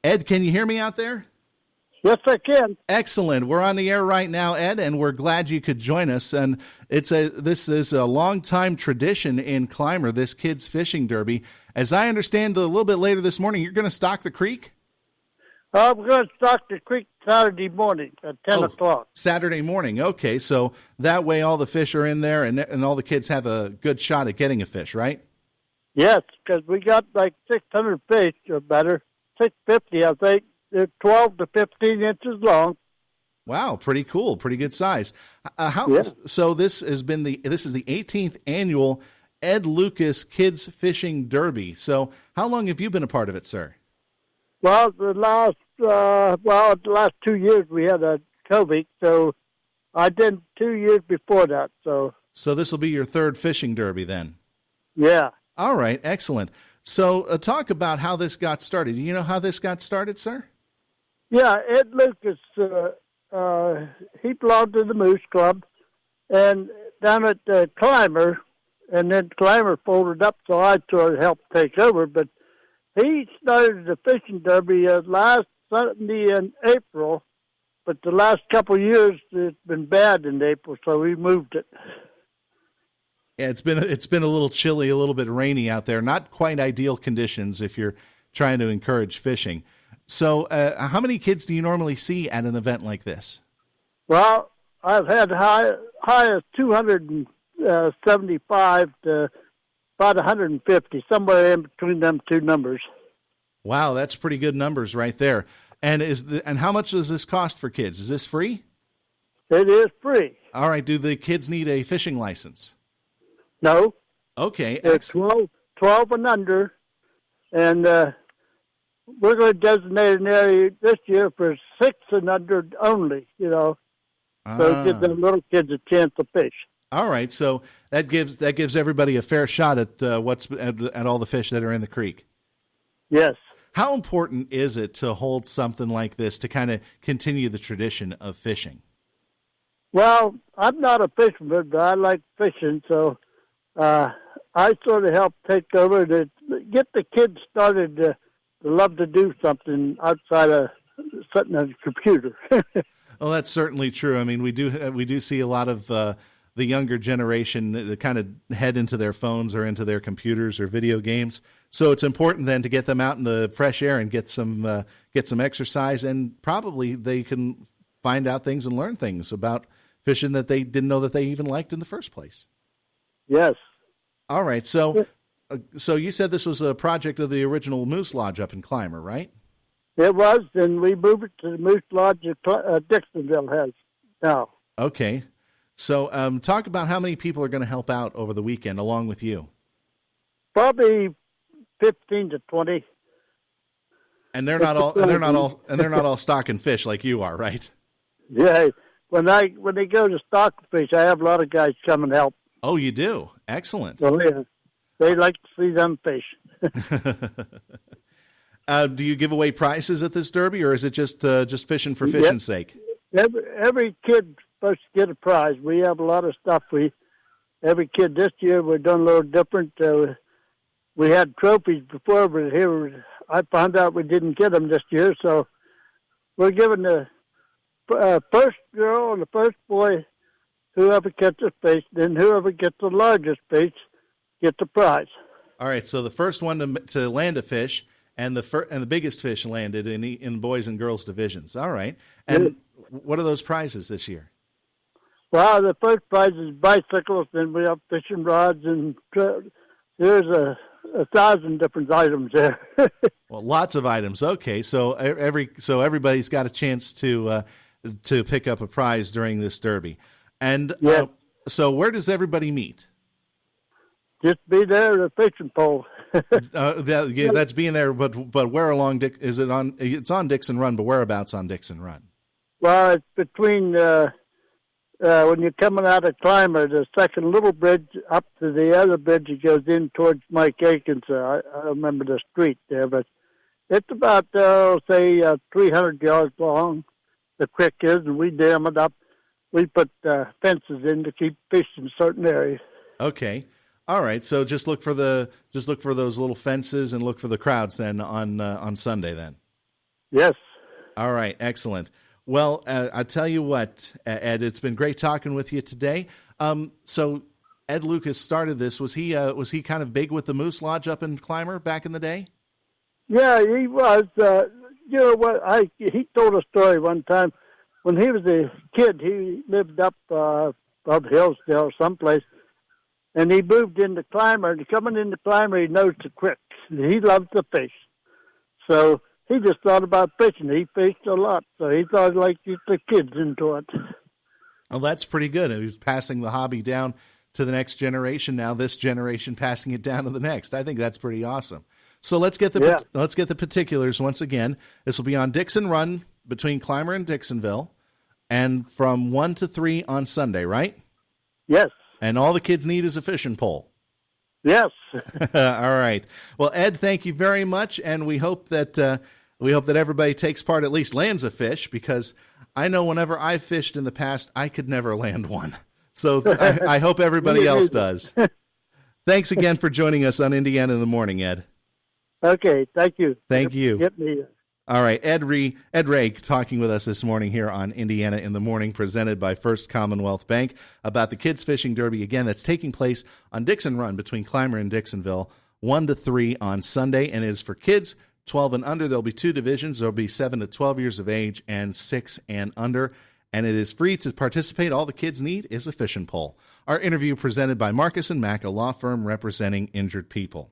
Ed, can you hear me out there? Yes, I can. Excellent. We're on the air right now, Ed, and we're glad you could join us. And this is a long-time tradition in Clymer, this kids' fishing derby. As I understand, a little bit later this morning, you're going to stock the creek? We're going to stock the creek Saturday morning at 10 o'clock. Saturday morning. Okay, so that way all the fish are in there and all the kids have a good shot at getting a fish, right? Yes, because we got like 600 fish or better, 650, I think. They're 12 to 15 inches long. Wow, pretty cool, pretty good size. So this is the 18th annual Ed Lucas Kids Fishing Derby. So how long have you been a part of it, sir? Well, the last 2 years we had a COVID, so I did 2 years before that. So this will be your third fishing derby then? Yeah. All right, excellent. So talk about how this got started. Do you know how this got started, sir? Yeah, Ed Lucas, he belonged to the Moose Club, and down at Clymer, and then Clymer folded up, so I sort of helped take over. But he started the fishing derby last Sunday in April, but the last couple of years it's been bad in April, so we moved it. Yeah, it's been a little chilly, a little bit rainy out there. Not quite ideal conditions if you're trying to encourage fishing. So how many kids do you normally see at an event like this? Well, I've had high as 275 to about 150, somewhere in between them two numbers. Wow, that's pretty good numbers right there. And how much does this cost for kids? Is this free? It is free. All right. Do the kids need a fishing license? No. Okay. They're 12 and under, and we're going to designate an area this year for 6 and under only, so it gives the little kids a chance to fish. All right, so that gives everybody a fair shot at at all the fish that are in the creek. Yes. How important is it to hold something like this to kind of continue the tradition of fishing? Well, I'm not a fisherman, but I like fishing, so I sort of help take over to get the kids started to love to do something outside of sitting at a computer. Well, that's certainly true. I mean, we do see a lot of the younger generation kind of head into their phones or into their computers or video games. So it's important then to get them out in the fresh air and get some exercise, and probably they can find out things and learn things about fishing that they didn't know that they even liked in the first place. Yes. All right. So you said this was a project of the original Moose Lodge up in Clymer, right? It was, and we moved it to the Moose Lodge Dixonville has now. Okay. So talk about how many people are going to help out over the weekend along with you. Probably 15 to 20. And they're not all stocking fish like you are, right? Yeah. When they go to stock fish, I have a lot of guys come and help. Oh, you do? Excellent. So yeah, they like to see them fish. Do you give away prizes at this derby, or is it just fishing for fishing's sake? Every kid's supposed to get a prize. We have a lot of stuff. Every kid this year we're doing a little different. We had trophies before, but here I found out we didn't get them this year, so we're giving the first girl and the first boy, whoever catches fish, then whoever gets the largest fish gets the prize. All right, so the first one to land a fish and the biggest fish landed in boys and girls divisions. All right, and what are those prizes this year? Well, the first prize is bicycles, then we have fishing rods, and there's a 1,000 different items there. Well, lots of items. Okay, so everybody's got a chance to pick up a prize during this derby. And so where does everybody meet? Just be there at the fishing pole. That's being there, but where along is it on? It's on Dixon Run, but whereabouts on Dixon Run? Well, it's between when you're coming out of Clymer, the second little bridge up to the other bridge that goes in towards Mike Aikens. I remember the street there, but it's about, say, 300 yards long, the creek is, and we dam it up. We put fences in to keep fish in certain areas. Okay. All right. So just look for those little fences and look for the crowds then on Sunday then. Yes. All right, excellent. Well, I tell you what, Ed, it's been great talking with you today. So Ed Lucas started this. Was he kind of big with the Moose Lodge up in Clymer back in the day? Yeah, he was. You know what? He told a story one time when he was a kid. He lived up Hillsdale, someplace, and he moved into Clymer. And coming into Clymer, he knows the creeks. He loves to fish, so he just thought about fishing. He fished a lot, so he thought like the kids into it. Well, that's pretty good. He was passing the hobby down to the next generation. Now this generation passing it down to the next. I think that's pretty awesome. So let's get the particulars once again. This will be on Dixon Run between Clymer and Dixonville, and from 1 to 3 on Sunday, right? Yes. And all the kids need is a fishing pole. Yes. All right. Well, Ed, thank you very much, and we hope that everybody takes part, at least lands a fish, because I know whenever I've fished in the past, I could never land one. So I hope everybody else does. Thanks again for joining us on Indiana in the Morning, Ed. Okay, thank you. Thank you. Get me. All right, Ed Rhea talking with us this morning here on Indiana in the Morning, presented by First Commonwealth Bank, about the Kids Fishing Derby, again, that's taking place on Dixon Run between Clymer and Dixonville, 1 to 3 on Sunday, and it is for kids 12 and under. There'll be 2 divisions. There'll be 7 to 12 years of age and 6 and under, and it is free to participate. All the kids need is a fishing pole. Our interview presented by Marcus & Mack, a law firm representing injured people.